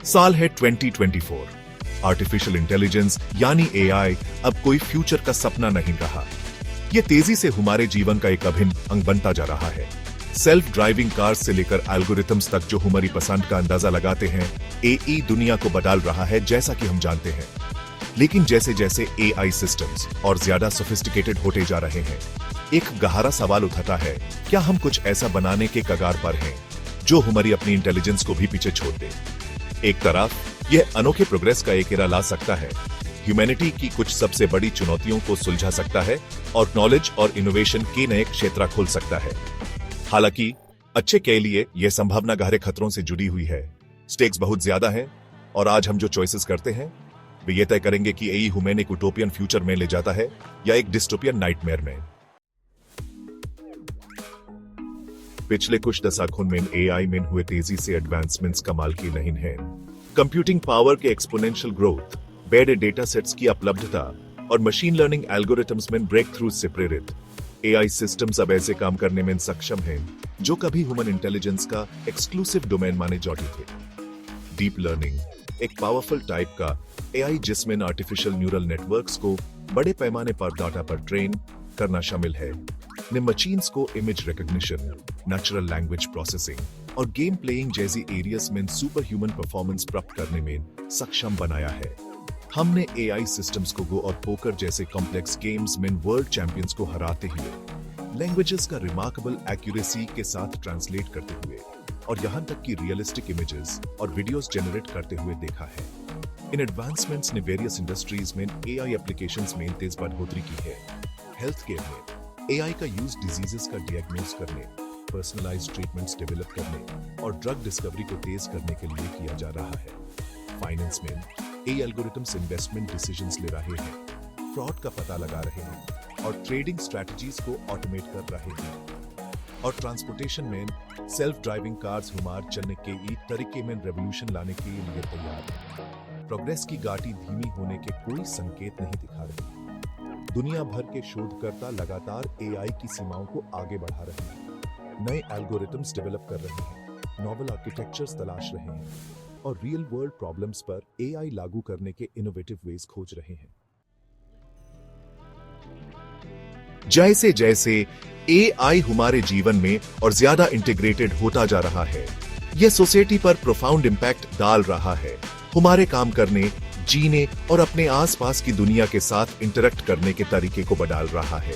साल है 2024। Artificial intelligence यानी एआई अब कोई फ्यूचर का सपना नहीं रहा। यह तेजी से हमारे जीवन का एक अभिन्न अंग बनता जा रहा है। सेल्फ ड्राइविंग कार्स से लेकर एल्गोरिथम्स तक जो हमारी पसंद का अंदाजा लगाते हैं, एआई दुनिया को बदल रहा है जैसा कि हम जानते हैं। लेकिन जैसे जैसे एआई सिस्टम्स और ज्यादा सोफिस्टिकेटेड होते जा रहे हैं, एक गहरा सवाल उठाता है, क्या हम कुछ ऐसा बनाने के कगार पर हैं जो हमारी अपनी इंटेलिजेंस को भी पीछे छोड़ दे। एक तरफ यह अनोखे प्रोग्रेस का एक एरा ला सकता है, ह्यूमैनिटी की कुछ सबसे बड़ी चुनौतियों को सुलझा सकता है और नॉलेज और इनोवेशन के नए क्षेत्र खोल सकता है। हालांकि अच्छे के लिए यह संभावना गहरे खतरों से जुड़ी हुई है। स्टेक्स बहुत ज्यादा हैं और आज हम जो चॉइसेस करते हैं वे ये तय करेंगे कि एआई हमें एक यूटोपियन फ्यूचर में ले जाता है या एक डिस्टोपियन नाइटमेयर में। पिछले कुछ दशकों में एआई में हुए तेजी से एडवांसमेंट्स कमाल की नहीं है। कंप्यूटिंग पावर के एक्सपोनेंशियल ग्रोथ, बड़े डेटा सेट्स की उपलब्धता और मशीन लर्निंग एल्गोरिथम्स में ब्रेक थ्रू से प्रेरित एआई सिस्टम्स अब ऐसे काम करने में सक्षम हैं जो कभी ह्यूमन इंटेलिजेंस का एक्सक्लूसिव डोमेन माने जाते थे। डीप लर्निंग एक पावरफुल टाइप का एआई जिसमें आर्टिफिशियल न्यूरल नेटवर्क्स को बड़े पैमाने पर डाटा पर ट्रेन करना शामिल है, ने मशीन्स को image recognition, natural language processing और गेम प्लेइंग जैसी एरियाज में सुपर ह्यूमन परफॉर्मेंस प्राप्त करने में सक्षम बनाया है। हमने एआई सिस्टम्स को गो और पोकर जैसे कॉम्प्लेक्स गेम्स में वर्ल्ड चैंपियंस को हराते हुए, लैंग्वेजेस का रिमार्केबल एक्यूरेसी के साथ ट्रांसलेट करते हुए और यहां तक कि रियलिस्टिक इमेजेस और वीडियोस जनरेट करते हुए देखा है। इन एडवांसमेंट्स ने वेरियस इंडस्ट्रीज में एआई एप्लीकेशंस में तेज बढ़ोतरी की है। हेल्थ केयर में एआई का यूज डिजीजेस का डायग्नोस करने, पर्सनलाइज्ड ट्रीटमेंट्स डेवलप करने और ड्रग डिस्कवरी को तेज करने के लिए किया जा रहा है। फाइनेंस में एआई एल्गोरिथम्स इन्वेस्टमेंट डिसीजंस ले रहे हैं, फ्रॉड का पता लगा रहे हैं और ट्रेडिंग स्ट्रैटेजीज को ऑटोमेट कर रहे हैं। और ट्रांसपोर्टेशन में सेल्फ ड्राइविंग कार्स हमारे चलने के ई तरीके में रेवोल्यूशन लाने के लिए तैयार है। प्रोग्रेस की गाड़ी धीमी होने के कोई संकेत नहीं दिखा रही। दुनिया भर के शोधकर्ता लगातार एआई की सीमाओं को आगे बढ़ा रहे हैं, नए एल्गोरिथम्स डेवलप कर रहे हैं, नोवेल आर्किटेक्चर्स तलाश रहे हैं और रियल वर्ल्ड प्रॉब्लम्स पर एआई लागू करने के इनोवेटिव वेज खोज रहे हैं। जैसे जैसे एआई हमारे जीवन में और ज्यादा इंटीग्रेटेड होता जा रहा है, यह सोसाइटी पर प्रोफाउंड इंपैक्ट डाल रहा है, हमारे काम करने, जीने और अपने आसपास की दुनिया के साथ इंटरेक्ट करने के तरीके को बदल रहा है।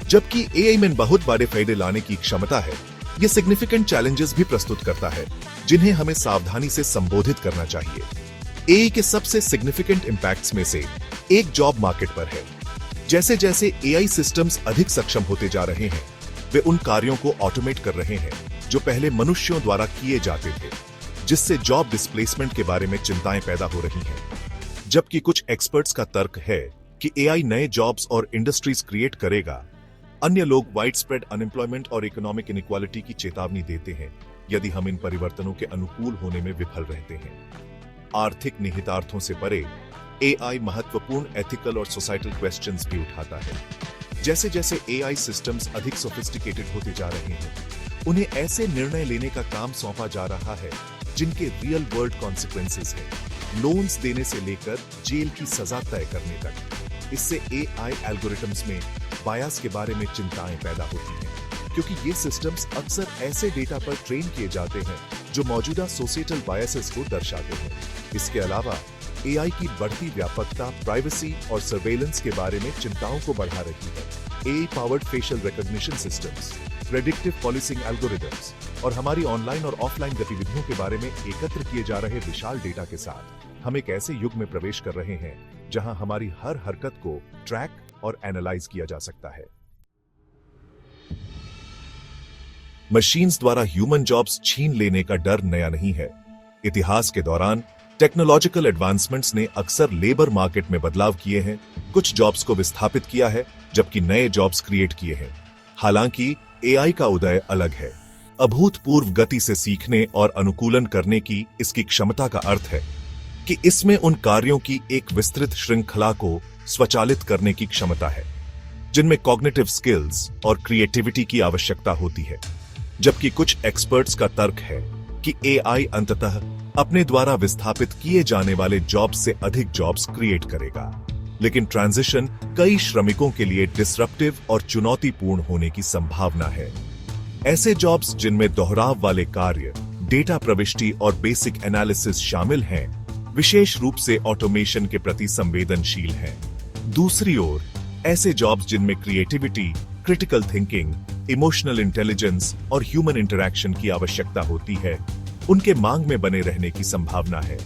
जबकि एआई में बहुत बड़े फायदे लाने की क्षमता है, यह सिग्निफिकेंट चैलेंजेस भी प्रस्तुत करता है जिन्हें हमें सावधानी से संबोधित करना चाहिए। एआई के सबसे सिग्निफिकेंट इंपैक्ट्स में से एक जॉब मार्केट पर है। जैसे जैसे एआई सिस्टम्स अधिक सक्षम होते जा रहे हैं, वे उन कार्यों को ऑटोमेट कर रहे हैं जो पहले मनुष्यों द्वारा किए जाते थे, जिससे जॉब डिस्प्लेसमेंट के बारे में चिंताएं पैदा हो रही हैं। जबकि कुछ एक्सपर्ट्स का तर्क है कि एआई नए जॉब्स और इंडस्ट्रीज क्रिएट करेगा, अन्य लोग वाइड स्प्रेड अनएम्प्लॉयमेंट और इकोनॉमिक इनइक्वालिटी की चेतावनी देते हैं यदि हम इन परिवर्तनों के अनुकूल होने में विफल रहते हैं। आर्थिक निहितार्थों से परे एआई महत्वपूर्ण एथिकल और सोसाइटल क्वेश्चंस भी उठाता है। जैसे जैसे एआई सिस्टम्स अधिक सोफिस्टिकेटेड होते जा रहे हैं, उन्हें ऐसे निर्णय लेने का काम सौंपा जा रहा है जिनके रियल वर्ल्ड कॉन्सिक्वेंसेस हैं, लोन्स देने से लेकर जेल की सजा तय करने तक। इससे एआई एल्गोरिथम्स में बायस के बारे में चिंताएं पैदा होती हैं, क्योंकि ये सिस्टम्स अक्सर ऐसे डेटा पर ट्रेन किए जाते हैं जो मौजूदा सोसाइटल बायसेस को दर्शाते हैं। इसके अलावा एआई की बढ़ती व्यापकता प्राइवेसी और सर्वेलेंस के बारे में चिंताओं को बढ़ा रही है। AI powered facial recognition systems, predictive policing algorithms और हमारी ऑनलाइन और ऑफलाइन गतिविधियों के बारे में एकत्र किए जा रहे विशाल डेटा के साथ हम एक ऐसे युग में प्रवेश कर रहे हैं जहां हमारी हर हरकत को ट्रैक और एनालाइज किया जा सकता है। मशीन्स द्वारा ह्यूमन जॉब्स छीन लेने का डर नया नहीं है। इतिहास के दौरान टेक्नोलॉजिकल एडवांसमेंट्स ने अक्सर लेबर मार्केट में बदलाव किए हैं, कुछ जॉब्स को विस्थापित किया है जबकि नए जॉब्स क्रिएट किए हैं। हालांकि एआई का उदय अलग है। अभूतपूर्व गति से सीखने और अनुकूलन करने की इसकी क्षमता का अर्थ है कि इसमें उन कार्यों की एक विस्तृत श्रृंखला को स्वचालित करने की क्षमता है जिनमें कॉग्निटिव स्किल्स और क्रिएटिविटी की आवश्यकता होती है। जबकि कुछ एक्सपर्ट्स का तर्क है कि एआई अंततः अपने द्वारा विस्थापित किए जाने वाले जॉब्स से अधिक जॉब्स क्रिएट करेगा। लेकिन ट्रांजिशन कई श्रमिकों के लिए डिसरप्टिव और चुनौतीपूर्ण होने की संभावना है। ऐसे जॉब्स जिनमें दोहराव वाले कार्य, डेटा प्रविष्टि और बेसिक एनालिसिस शामिल हैं, विशेष रूप से ऑटोमेशन के प्रति संवेदनशील हैं। दूसरी ओर, ऐसे जॉब्स जिनमें creativity, critical thinking, emotional intelligence और ह्यूमन इंटरैक्शन की आवश्यकता होती है, उनके मांग में बने रहने की संभावना है।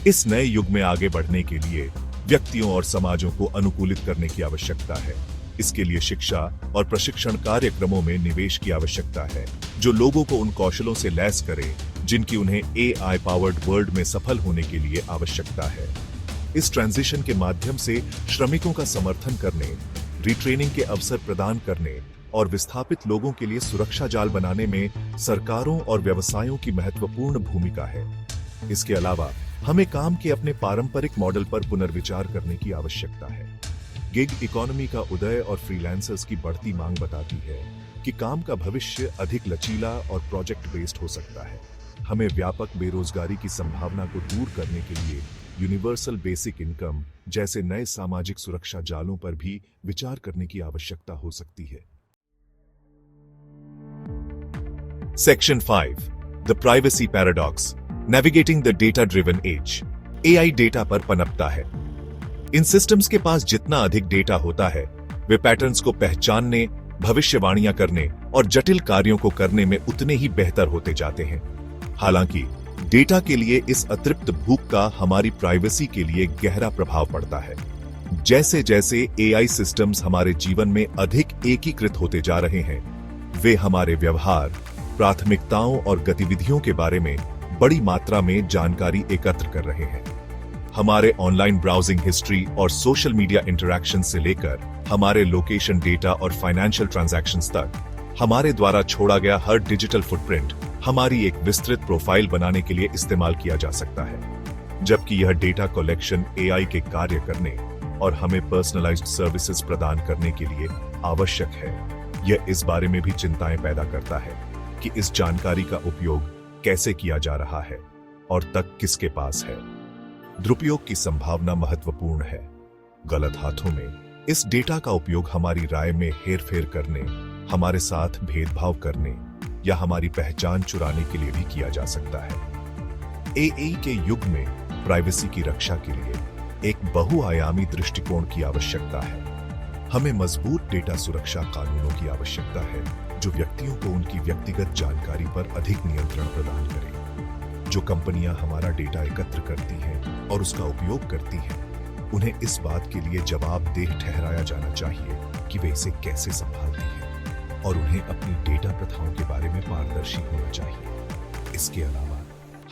इस नए युग में आगे बढ़ने के लिए व्यक्तियों और समाजों को अनुकूलित करने की आवश्यकता है। इसके लिए शिक्षा और प्रशिक्षण कार्यक्रमों में निवेश की आवश्यकता है, जो लोगों को उन कौशलों से लैस करे जिनकी उन्हें AI पावर्ड वर्ल्ड में सफल होने के लिए आवश्यकता है। इस ट्रांजिशन के माध्यम से श्रमिकों का समर्थन करने, रिट्रेनिंग के अवसर प्रदान करने और विस्थापित लोगों के लिए सुरक्षा जाल बनाने में सरकारों और व्यवसायों की महत्वपूर्ण भूमिका है। इसके अलावा हमें काम के अपने पारंपरिक मॉडल पर पुनर्विचार करने की आवश्यकता है। गिग इकोनॉमी का उदय और फ्रीलांसर्स की बढ़ती मांग बताती है कि काम का भविष्य अधिक लचीला और प्रोजेक्ट बेस्ड हो सकता है। हमें व्यापक बेरोजगारी की संभावना को दूर करने के लिए यूनिवर्सल बेसिक इनकम जैसे नए सामाजिक सुरक्षा जालों पर भी विचार करने की आवश्यकता हो सकती है। Section 5, the privacy paradox, navigating the data driven age. AI data पर पनपता है। इन सिस्टम्स के पास जितना अधिक डेटा होता है, वे पैटर्न्स को पहचानने, भविष्यवाणियां करने और जटिल कार्यों को करने में उतने ही बेहतर होते जाते हैं। हालांकि डेटा के लिए इस अतिरिक्त भूख का हमारी प्राइवेसी के लिए गहरा प्रभाव पड़ता है। जैसे जैसे AI सिस्टम्स हमारे जीवन में अधिक एकीकृत होते जा रहे हैं, वे हमारे व्यवहार, प्राथमिकताओं और गतिविधियों के बारे में बड़ी मात्रा में जानकारी एकत्र कर रहे हैं। हमारे ऑनलाइन ब्राउजिंग हिस्ट्री और सोशल मीडिया इंटरैक्शन से लेकर हमारे लोकेशन डेटा और फाइनेंशियल ट्रांजैक्शंस तक, हमारे द्वारा छोड़ा गया हर डिजिटल फुटप्रिंट हमारी एक विस्तृत प्रोफाइल बनाने के लिए इस्तेमाल किया जा सकता है। जबकि यह डेटा कलेक्शन AI के कार्य करने और हमें पर्सनलाइज्ड सर्विसेज प्रदान करने के लिए आवश्यक है, यह इस बारे में भी चिंताएं पैदा करता है कि इस जानकारी का उपयोग कैसे किया जा रहा है और तक किसके पास है। दुरुपयोग की संभावना महत्वपूर्ण है। गलत हाथों में इस डेटा का उपयोग हमारी राय में हेरफेर करने, हमारे साथ भेदभाव करने या हमारी पहचान चुराने के लिए भी किया जा सकता है। AI के युग में प्राइवेसी की रक्षा के लिए एक बहुआयामी दृष्टिकोण की आवश्यकता है। हमें मजबूत डेटा सुरक्षा कानूनों की आवश्यकता है, जो व्यक्तियों को उनकी व्यक्तिगत जानकारी पर अधिक नियंत्रण प्रदान करें। जो कंपनियां हमारा डेटा एकत्र करती हैं और उसका उपयोग करती हैं, उन्हें इस बात के लिए जवाबदेह ठहराया जाना चाहिए कि वे इसे कैसे संभालती हैं, और उन्हें अपनी डेटा प्रथाओं के बारे में पारदर्शी होना चाहिए। इसके अलावा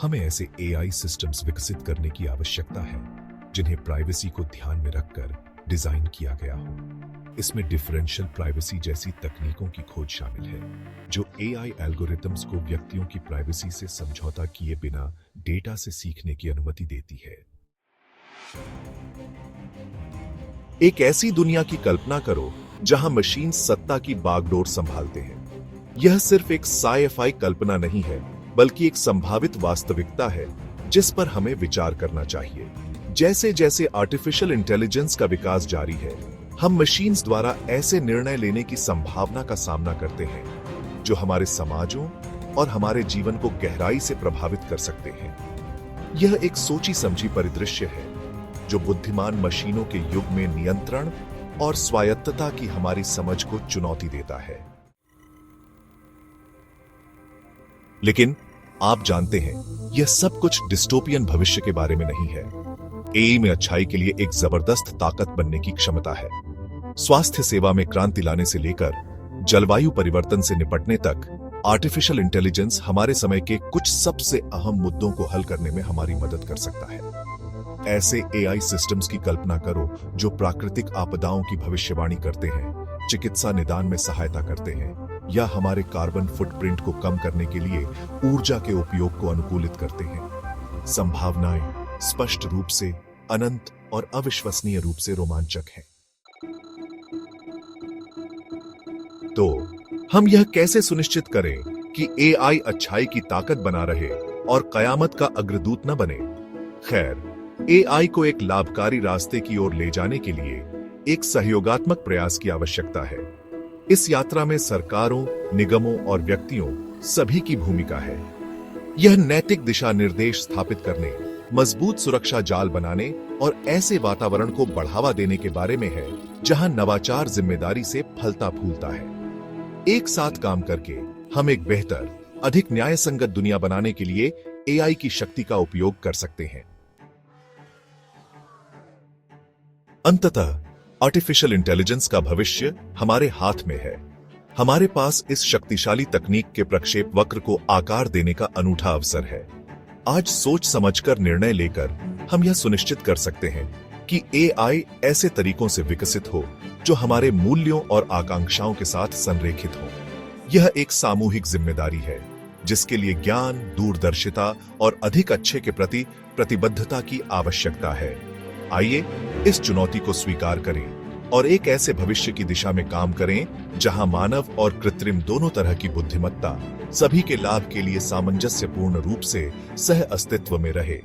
हमें ऐसे AI सिस्टम्स विकसित करने की आवश्यकता है जिन्हें प्राइवेसी को ध्यान में रखकर डिजाइन किया गया हो। इसमें डिफरेंशियल प्राइवेसी जैसी तकनीकों की खोज शामिल है, जो AI एल्गोरिथम्स को व्यक्तियों की प्राइवेसी से समझौता किए बिना डेटा से सीखने की अनुमति देती है। एक ऐसी दुनिया की कल्पना करो जहां मशीन सत्ता की बागडोर संभालते हैं। यह सिर्फ एक साइ-फाई कल्पना नहीं है, बल्कि एक संभावित वास्तविकता है जिस पर हमें विचार करना चाहिए। जैसे जैसे आर्टिफिशियल इंटेलिजेंस का विकास जारी है, हम मशीन्स द्वारा ऐसे निर्णय लेने की संभावना का सामना करते हैं जो हमारे समाजों और हमारे जीवन को गहराई से प्रभावित कर सकते हैं। यह एक सोची समझी परिदृश्य है जो बुद्धिमान मशीनों के युग में नियंत्रण और स्वायत्तता की हमारी समझ को चुनौती देता है। लेकिन आप जानते हैं, यह सब कुछ डिस्टोपियन भविष्य के बारे में नहीं है। AI में अच्छाई के लिए एक जबरदस्त ताकत बनने की क्षमता है। स्वास्थ्य सेवा में क्रांति लाने से लेकर जलवायु परिवर्तन से निपटने तक, आर्टिफिशियल इंटेलिजेंस हमारे समय के कुछ सबसे अहम मुद्दों को हल करने में हमारी मदद कर सकता है। ऐसे AI सिस्टम्स की कल्पना करो जो प्राकृतिक आपदाओं की भविष्यवाणी करते हैं, चिकित्सा निदान में सहायता करते हैं, या हमारे कार्बन फुटप्रिंट को कम करने के लिए ऊर्जा के उपयोग को अनुकूलित करते हैं। संभावनाएं स्पष्ट रूप से, अनंत और अविश्वसनीय रूप से रोमांचक हैं। तो हम यह कैसे सुनिश्चित करें कि AI अच्छाई की ताकत बना रहे और कयामत का अग्रदूत न बने। खैर, एआई को एक लाभकारी रास्ते की ओर ले जाने के लिए एक सहयोगात्मक प्रयास की आवश्यकता है। इस यात्रा में सरकारों, निगमों और व्यक्तियों सभी की भूमिका है। यह नैतिक दिशा निर्देश स्थापित करने, मजबूत सुरक्षा जाल बनाने और ऐसे वातावरण को बढ़ावा देने के बारे में है जहां नवाचार जिम्मेदारी से फलता फूलता है। एक साथ काम करके हम एक बेहतर, अधिक न्यायसंगत दुनिया बनाने के लिए एआई की शक्ति का उपयोग कर सकते हैं। अंततः आर्टिफिशियल इंटेलिजेंस का भविष्य हमारे हाथ में है। हमारे पास इस शक्तिशाली तकनीक के प्रक्षेप वक्र को आकार देने का अनूठा अवसर है। आज सोच समझकर निर्णय लेकर हम यह सुनिश्चित कर सकते हैं कि एआई ऐसे तरीकों से विकसित हो जो हमारे मूल्यों और आकांक्षाओं के साथ संरेखित हो। यह एक सामूहिक जिम्मेदारी है जिसके लिए ज्ञान, दूरदर्शिता और अधिक अच्छे के प्रति प्रतिबद्धता की आवश्यकता है। आइए इस चुनौती को स्वीकार करें और एक ऐसे भविष्य की दिशा में काम करें जहां मानव और कृत्रिम दोनों तरह की बुद्धिमत्ता सभी के लाभ के लिए सामंजस्यपूर्ण रूप से सह अस्तित्व में रहे।